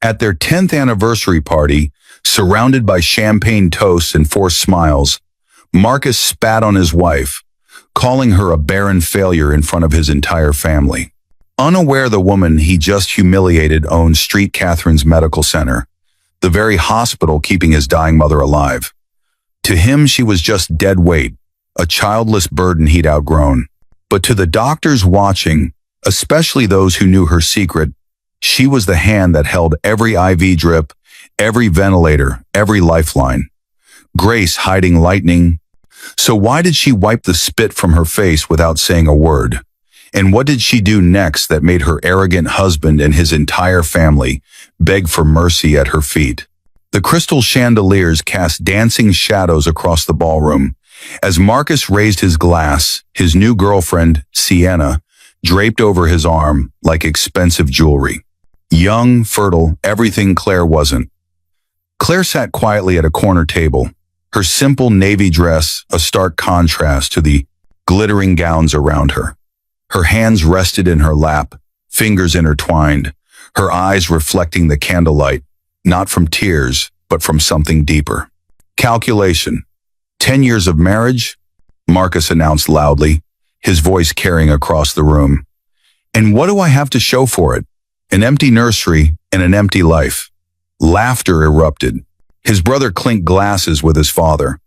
At their 10th anniversary party, surrounded by champagne toasts and forced smiles, Marcus spat on his wife, calling her a barren failure in front of his entire family. Unaware the woman he just humiliated owned Street Catherine's medical center, the very hospital keeping his dying mother alive. To him, she was just dead weight, a childless burden he'd outgrown. But to the doctors watching, especially those who knew her secret, she was the hand that held every IV drip, every ventilator, every lifeline. Grace hiding lightning. So why did she wipe the spit from her face without saying a word? And what did she do next that made her arrogant husband and his entire family beg for mercy at her feet? The crystal chandeliers cast dancing shadows across the ballroom. As Marcus raised his glass, his new girlfriend, Sienna, draped over his arm like expensive jewelry. Young, fertile, everything Claire wasn't. Claire sat quietly at a corner table, her simple navy dress a stark contrast to the glittering gowns around her. Her hands rested in her lap, fingers intertwined, her eyes reflecting the candlelight, not from tears, but from something deeper. Calculation. 10 years of marriage? Marcus announced loudly, his voice carrying across the room. And what do I have to show for it? An empty nursery and an empty life. Laughter erupted. His brother clinked glasses with his father.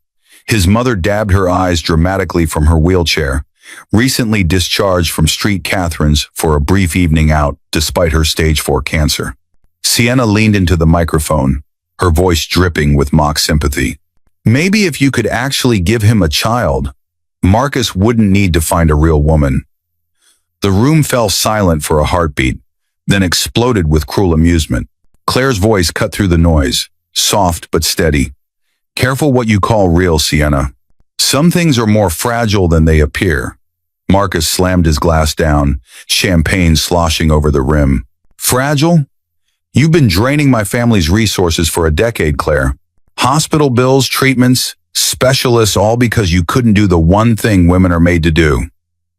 His mother dabbed her eyes dramatically from her wheelchair, recently discharged from Street Catherine's for a brief evening out despite her stage 4 cancer. Sienna leaned into the microphone, her voice dripping with mock sympathy. Maybe if you could actually give him a child, Marcus wouldn't need to find a real woman. The room fell silent for a heartbeat, then exploded with cruel amusement. Claire's voice cut through the noise, soft but steady. Careful what you call real, Sienna. Some things are more fragile than they appear. Marcus slammed his glass down, champagne sloshing over the rim. Fragile? You've been draining my family's resources for a decade, Claire. Hospital bills, treatments, specialists, all because you couldn't do the one thing women are made to do.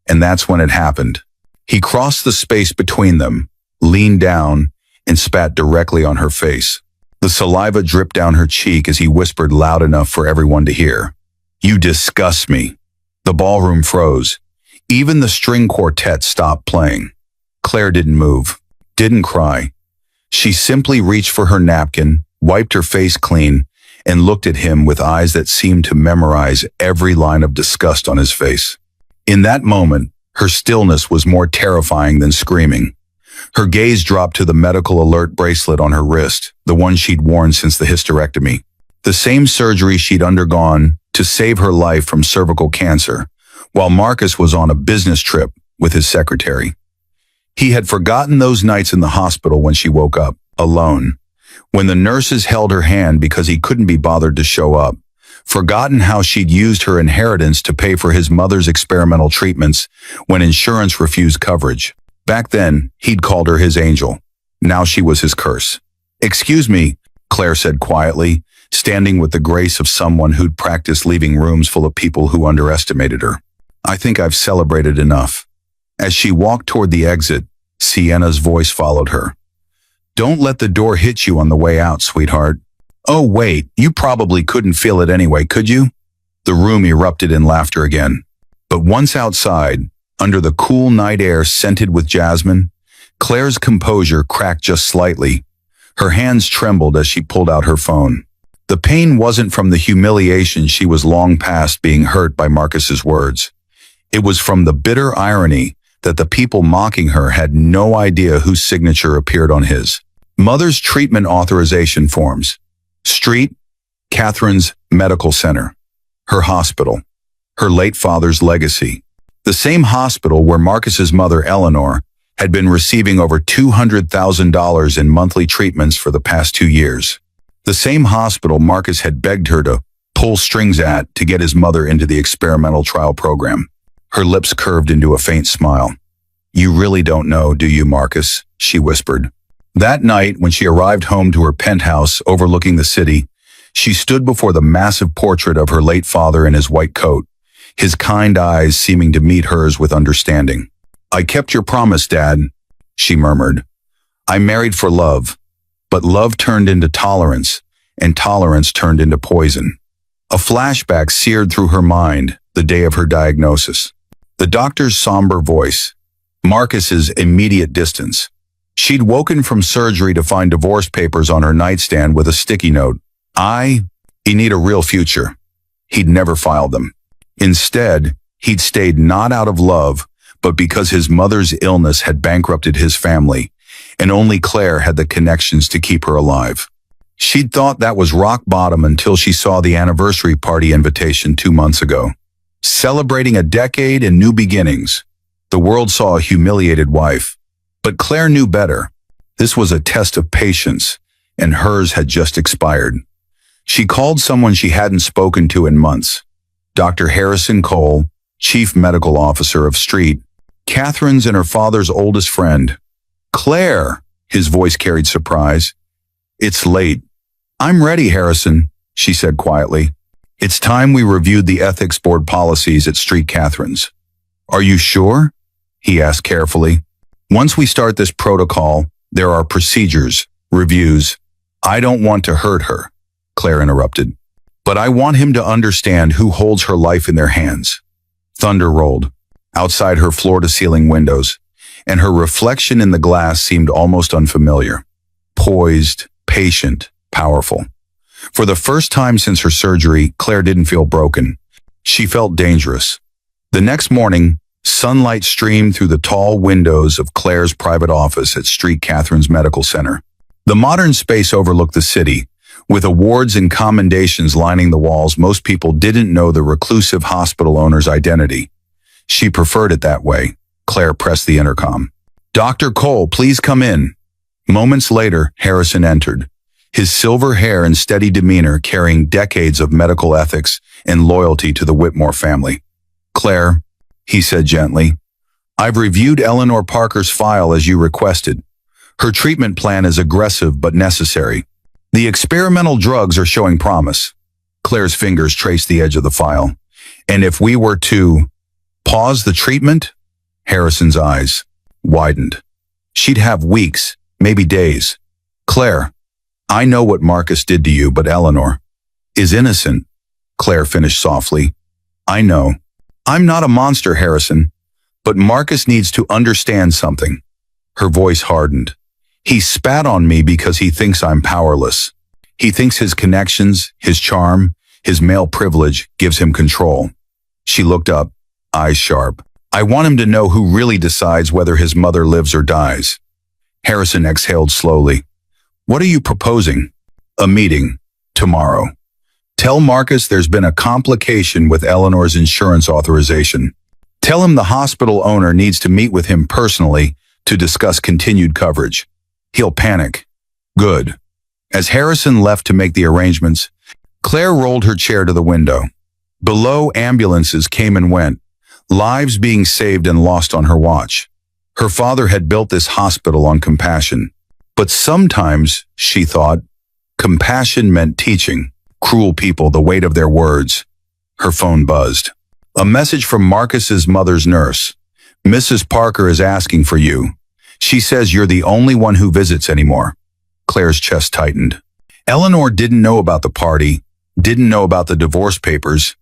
And that's when it happened. He crossed the space between them, leaned down, and spat directly on her face. The saliva dripped down her cheek as he whispered loud enough for everyone to hear. You disgust me. The ballroom froze. Even the string quartet stopped playing. Claire didn't move, didn't cry. She simply reached for her napkin, wiped her face clean, and looked at him with eyes that seemed to memorize every line of disgust on his face. In that moment, her stillness was more terrifying than screaming. Her gaze dropped to the medical alert bracelet on her wrist, the one she'd worn since the hysterectomy. The same surgery she'd undergone to save her life from cervical cancer, while Marcus was on a business trip with his secretary. He had forgotten those nights in the hospital when she woke up, alone, when the nurses held her hand because he couldn't be bothered to show up, forgotten how she'd used her inheritance to pay for his mother's experimental treatments when insurance refused coverage. Back then, he'd called her his angel. Now she was his curse. Excuse me, Claire said quietly, standing with the grace of someone who'd practiced leaving rooms full of people who underestimated her. I think I've celebrated enough. As she walked toward the exit, Sienna's voice followed her. Don't let the door hit you on the way out, sweetheart. Oh, wait, you probably couldn't feel it anyway, could you? The room erupted in laughter again. But once outside, under the cool night air scented with jasmine, Claire's composure cracked just slightly. Her hands trembled as she pulled out her phone. The pain wasn't from the humiliation she was long past being hurt by Marcus's words. It was from the bitter irony that the people mocking her had no idea whose signature appeared on his. Mother's treatment authorization forms. Street, Catherine's medical center. Her hospital. Her late father's legacy. The same hospital where Marcus's mother, Eleanor, had been receiving over $200,000 in monthly treatments for the past 2 years. The same hospital Marcus had begged her to pull strings at to get his mother into the experimental trial program. Her lips curved into a faint smile. You really don't know, do you, Marcus? She whispered. That night, when she arrived home to her penthouse overlooking the city, she stood before the massive portrait of her late father in his white coat, his kind eyes seeming to meet hers with understanding. I kept your promise, Dad, she murmured. I married for love, But love turned into tolerance, and tolerance turned into poison. A flashback seared through her mind the day of her diagnosis. The doctor's somber voice, Marcus's immediate distance. She'd woken from surgery to find divorce papers on her nightstand with a sticky note. You need a real future. He'd never filed them. Instead, he'd stayed not out of love, but because his mother's illness had bankrupted his family, and only Claire had the connections to keep her alive. She'd thought that was rock bottom until she saw the anniversary party invitation 2 months ago. Celebrating a decade and new beginnings, the world saw a humiliated wife. But Claire knew better. This was a test of patience, and hers had just expired. She called someone she hadn't spoken to in months. Dr. Harrison Cole, Chief Medical Officer of Street, Catherine's and her father's oldest friend. Claire, his voice carried surprise. It's late. I'm ready, Harrison, she said quietly. It's time we reviewed the ethics board policies at Street Catherine's. Are you sure? He asked carefully. Once we start this protocol, there are procedures, reviews. I don't want to hurt her, Claire interrupted. But I want him to understand who holds her life in their hands. Thunder rolled outside her floor-to-ceiling windows, and her reflection in the glass seemed almost unfamiliar. Poised, patient, powerful. For the first time since her surgery, Claire didn't feel broken. She felt dangerous. The next morning, sunlight streamed through the tall windows of Claire's private office at Street Catherine's Medical Center. The modern space overlooked the city. With awards and commendations lining the walls, most people didn't know the reclusive hospital owner's identity. She preferred it that way. Claire pressed the intercom. Dr. Cole, please come in. Moments later, Harrison entered, his silver hair and steady demeanor carrying decades of medical ethics and loyalty to the Whitmore family. Claire, he said gently, I've reviewed Eleanor Parker's file as you requested. Her treatment plan is aggressive but necessary. The experimental drugs are showing promise. Claire's fingers traced the edge of the file. And if we were to pause the treatment, Harrison's eyes widened. She'd have weeks, maybe days. Claire, I know what Marcus did to you, but Eleanor is innocent, Claire finished softly. I know. I'm not a monster, Harrison, but Marcus needs to understand something. Her voice hardened. He spat on me because he thinks I'm powerless. He thinks his connections, his charm, his male privilege gives him control. She looked up, eyes sharp. I want him to know who really decides whether his mother lives or dies. Harrison exhaled slowly. What are you proposing? A meeting. Tomorrow. Tell Marcus there's been a complication with Eleanor's insurance authorization. Tell him the hospital owner needs to meet with him personally to discuss continued coverage. He'll panic. Good. As Harrison left to make the arrangements, Claire rolled her chair to the window. Below, ambulances came and went, lives being saved and lost on her watch. Her father had built this hospital on compassion. But sometimes, she thought, compassion meant teaching cruel people the weight of their words. Her phone buzzed. A message from Marcus's mother's nurse. Mrs. Parker is asking for you. She says you're the only one who visits anymore. Claire's chest tightened. Eleanor didn't know about the party, didn't know about the divorce papers,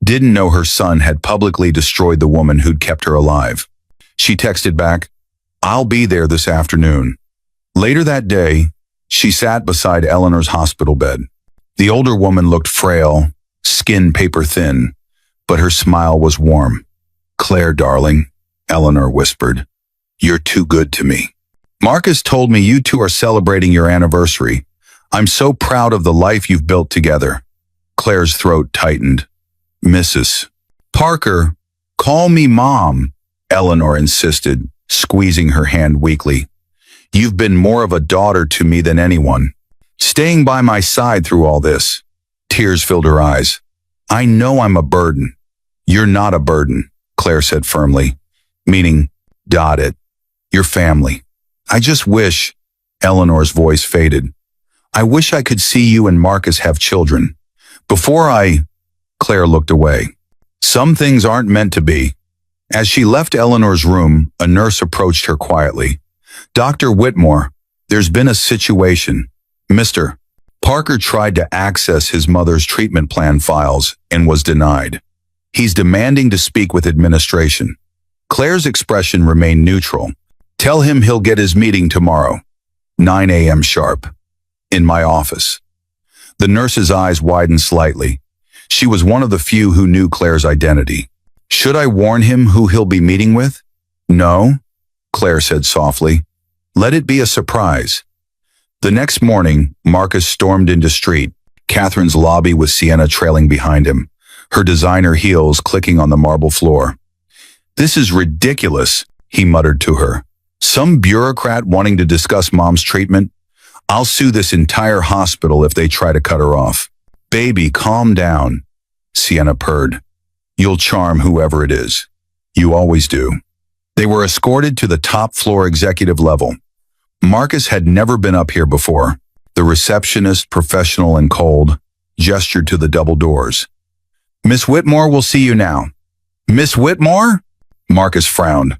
didn't know her son had publicly destroyed the woman who'd kept her alive. She texted back, I'll be there this afternoon. Later that day, she sat beside Eleanor's hospital bed. The older woman looked frail, skin paper thin, but her smile was warm. Claire, darling, Eleanor whispered, you're too good to me. Marcus told me you two are celebrating your anniversary. I'm so proud of the life you've built together. Claire's throat tightened. Mrs. Parker, call me Mom, Eleanor insisted, squeezing her hand weakly. You've been more of a daughter to me than anyone, staying by my side through all this. Tears filled her eyes. I know I'm a burden. You're not a burden, Claire said firmly, meaning, got it. Your family. I just wish, Eleanor's voice faded. I wish I could see you and Marcus have children. Claire looked away. Some things aren't meant to be. As she left Eleanor's room, a nurse approached her quietly. Dr. Whitmore, there's been a situation. Mr. Parker tried to access his mother's treatment plan files and was denied. He's demanding to speak with administration. Claire's expression remained neutral. Tell him he'll get his meeting tomorrow, 9 a.m. sharp, in my office. The nurse's eyes widened slightly. She was one of the few who knew Claire's identity. Should I warn him who he'll be meeting with? No, Claire said softly. Let it be a surprise. The next morning, Marcus stormed into street, Catherine's lobby with Sienna trailing behind him, her designer heels clicking on the marble floor. This is ridiculous, he muttered to her. Some bureaucrat wanting to discuss Mom's treatment? I'll sue this entire hospital if they try to cut her off. Baby, calm down, Sienna purred. You'll charm whoever it is. You always do. They were escorted to the top floor executive level. Marcus had never been up here before. The receptionist, professional and cold, gestured to the double doors. Miss Whitmore will see you now. Miss Whitmore? Marcus frowned.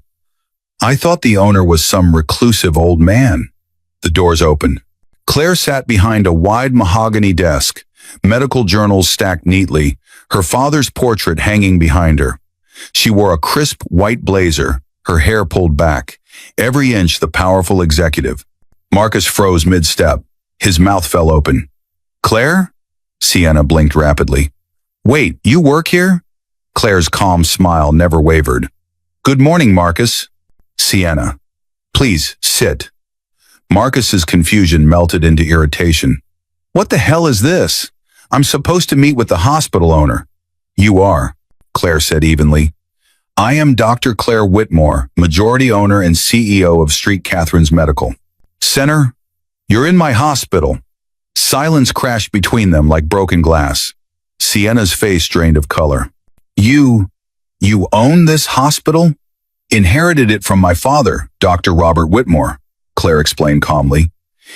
I thought the owner was some reclusive old man. The doors opened. Claire sat behind a wide mahogany desk, medical journals stacked neatly, her father's portrait hanging behind her. She wore a crisp white blazer, her hair pulled back, every inch the powerful executive. Marcus froze mid-step. His mouth fell open. Claire? Sienna blinked rapidly. Wait, you work here? Claire's calm smile never wavered. Good morning, Marcus. Sienna. Please, sit. Marcus's confusion melted into irritation. What the hell is this? I'm supposed to meet with the hospital owner. You are, Claire said evenly. I am Dr. Claire Whitmore, majority owner and CEO of Street Catherine's Medical Center. You're in my hospital. Silence crashed between them like broken glass. Sienna's face drained of color. You own this hospital? Inherited it from my father, Dr. Robert Whitmore, Claire explained calmly.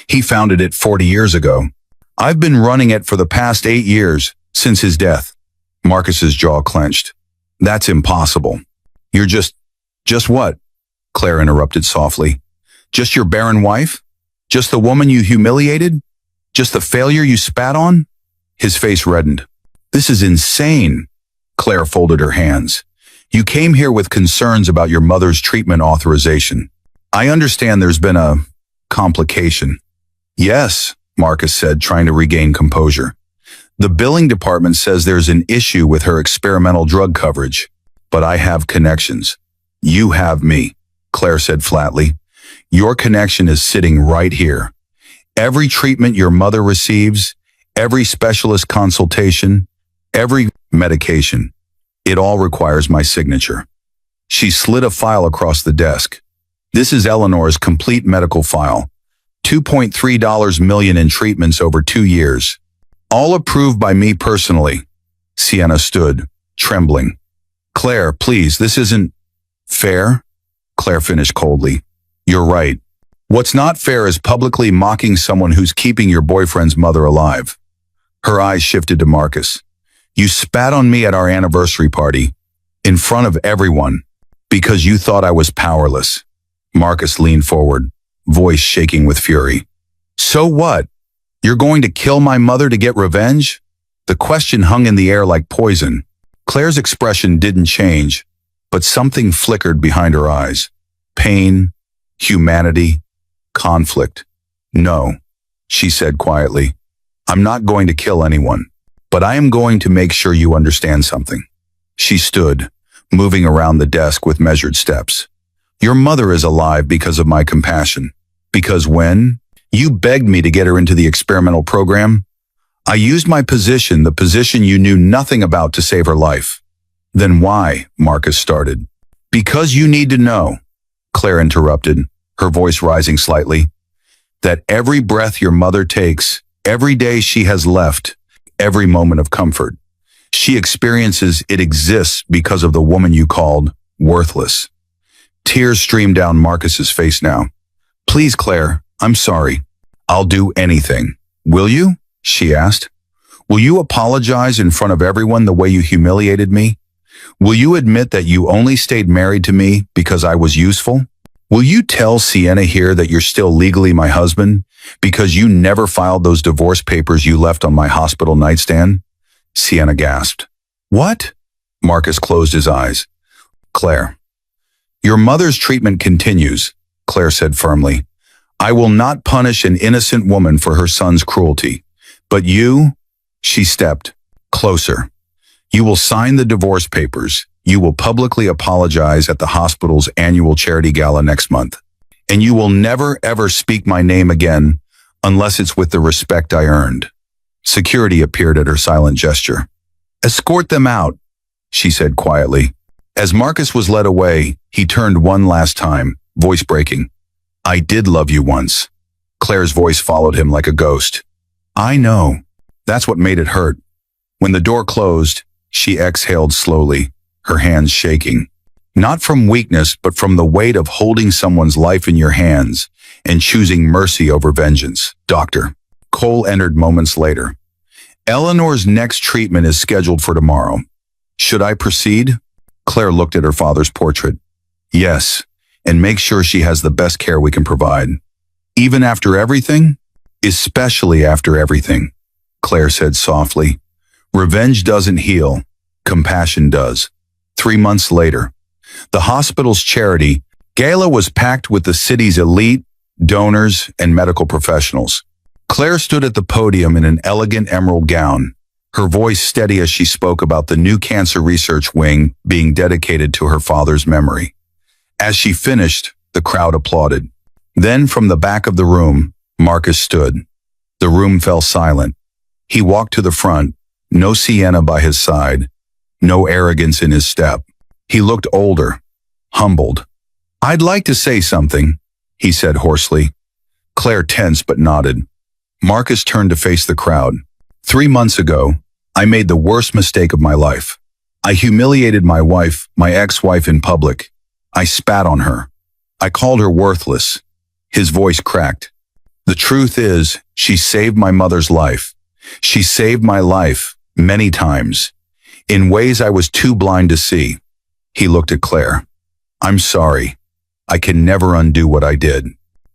He founded it 40 years ago. I've been running it for the past 8 years, since his death. Marcus's jaw clenched. That's impossible. You're just what? Claire interrupted softly. Just your barren wife? Just the woman you humiliated? Just the failure you spat on? His face reddened. This is insane. Claire folded her hands. You came here with concerns about your mother's treatment authorization. I understand there's been a complication. Yes, Marcus said, trying to regain composure. The billing department says there's an issue with her experimental drug coverage, but I have connections. You have me, Claire said flatly. Your connection is sitting right here. Every treatment your mother receives, every specialist consultation, every medication, it all requires my signature. She slid a file across the desk. This is Eleanor's complete medical file. $2.3 million in treatments over 2 years. All approved by me personally. Sienna stood, trembling. Claire, please, this isn't fair. Claire finished coldly. You're right. What's not fair is publicly mocking someone who's keeping your boyfriend's mother alive. Her eyes shifted to Marcus. You spat on me at our anniversary party, in front of everyone, because you thought I was powerless. Marcus leaned forward, voice shaking with fury. So what? You're going to kill my mother to get revenge? The question hung in the air like poison. Claire's expression didn't change, but something flickered behind her eyes. Pain, humanity, conflict. No, she said quietly. I'm not going to kill anyone, but I am going to make sure you understand something. She stood, moving around the desk with measured steps. Your mother is alive because of my compassion. Because when you begged me to get her into the experimental program, I used my position, the position you knew nothing about, to save her life. Then why? Marcus started. Because you need to know, Claire interrupted, her voice rising slightly, that every breath your mother takes, every day she has left, every moment of comfort she experiences, it exists because of the woman you called worthless. Tears streamed down Marcus's face now. Please, Claire, I'm sorry. I'll do anything. Will you? She asked. Will you apologize in front of everyone the way you humiliated me? Will you admit that you only stayed married to me because I was useful? Will you tell Sienna here that you're still legally my husband because you never filed those divorce papers you left on my hospital nightstand? Sienna gasped. What? Marcus closed his eyes. Claire. Your mother's treatment continues, Claire said firmly. I will not punish an innocent woman for her son's cruelty. But you, she stepped closer. You will sign the divorce papers. You will publicly apologize at the hospital's annual charity gala next month. And you will never ever speak my name again unless it's with the respect I earned. Security appeared at her silent gesture. Escort them out, she said quietly. As Marcus was led away, he turned one last time, voice breaking. I did love you once. Claire's voice followed him like a ghost. I know. That's what made it hurt. When the door closed, she exhaled slowly, her hands shaking. Not from weakness, but from the weight of holding someone's life in your hands and choosing mercy over vengeance. Doctor. Cole entered moments later. Eleanor's next treatment is scheduled for tomorrow. Should I proceed? Claire looked at her father's portrait. Yes, and make sure she has the best care we can provide. Even after everything? Especially after everything, Claire said softly. Revenge doesn't heal, compassion does. 3 months later, the hospital's charity gala was packed with the city's elite, donors, and medical professionals. Claire stood at the podium in an elegant emerald gown, her voice steady as she spoke about the new cancer research wing being dedicated to her father's memory. As she finished, the crowd applauded. Then from the back of the room, Marcus stood. The room fell silent. He walked to the front, no Sienna by his side, no arrogance in his step. He looked older, humbled. I'd like to say something, he said hoarsely. Claire tensed but nodded. Marcus turned to face the crowd. 3 months ago, I made the worst mistake of my life. I humiliated my wife, my ex-wife in public. I spat on her. I called her worthless. His voice cracked. The truth is, she saved my mother's life. She saved my life many times, in ways I was too blind to see. He looked at Claire. I'm sorry. I can never undo what I did.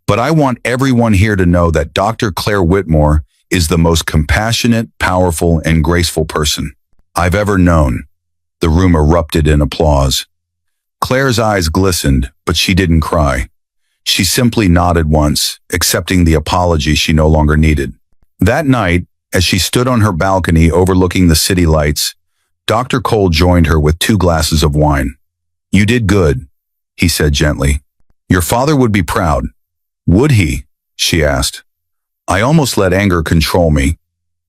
But I want everyone here to know that Dr. Claire Whitmore is the most compassionate, powerful, and graceful person I've ever known. The room erupted in applause. Claire's eyes glistened, but she didn't cry. She simply nodded once, accepting the apology she no longer needed. That night, as she stood on her balcony overlooking the city lights, Dr. Cole joined her with 2 glasses of wine. You did good, he said gently. Your father would be proud. Would he? She asked. I almost let anger control me.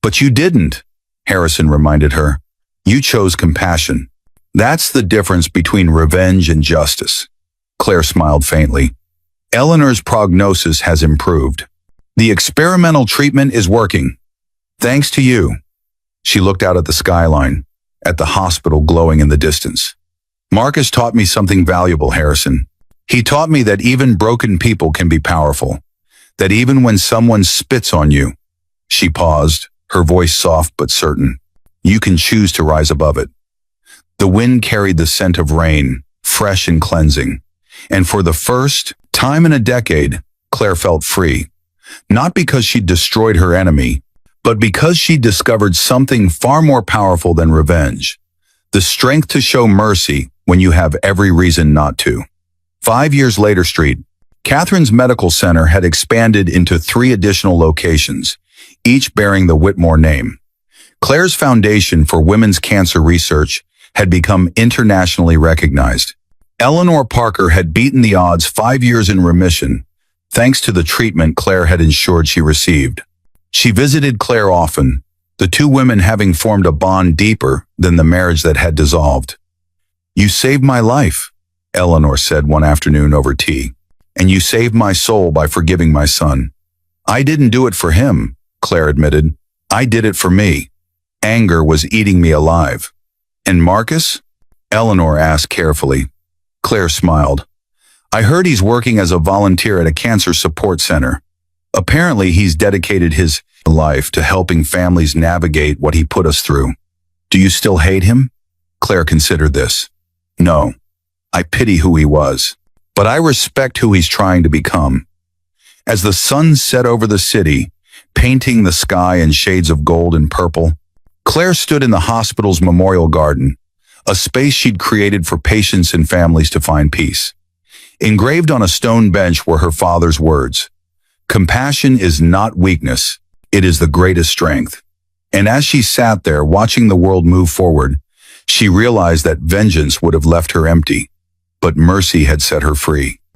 But you didn't, Harrison reminded her. You chose compassion. That's the difference between revenge and justice. Claire smiled faintly. Eleanor's prognosis has improved. The experimental treatment is working. Thanks to you. She looked out at the skyline, at the hospital glowing in the distance. Marcus taught me something valuable, Harrison. He taught me that even broken people can be powerful, that even when someone spits on you, she paused, her voice soft but certain, you can choose to rise above it. The wind carried the scent of rain, fresh and cleansing, and for the first time in a decade, Claire felt free, not because she'd destroyed her enemy, but because she discovered something far more powerful than revenge, the strength to show mercy when you have every reason not to. 5 years later, Catherine's Medical Center had expanded into 3 additional locations, each bearing the Whitmore name. Claire's foundation for women's cancer research had become internationally recognized. Eleanor Parker had beaten the odds 5 years in remission, thanks to the treatment Claire had ensured she received. She visited Claire often, the 2 women having formed a bond deeper than the marriage that had dissolved. You saved my life, Eleanor said one afternoon over tea, and you saved my soul by forgiving my son. I didn't do it for him, Claire admitted. I did it for me. Anger was eating me alive. And Marcus? Eleanor asked carefully. Claire smiled. I heard he's working as a volunteer at a cancer support center. Apparently, he's dedicated his life to helping families navigate what he put us through. Do you still hate him? Claire considered this. No. I pity who he was. but I respect who he's trying to become. As the sun set over the city, painting the sky in shades of gold and purple, Claire stood in the hospital's memorial garden, a space she'd created for patients and families to find peace. Engraved on a stone bench were her father's words, "Compassion is not weakness, it is the greatest strength." And as she sat there watching the world move forward, she realized that vengeance would have left her empty, but mercy had set her free.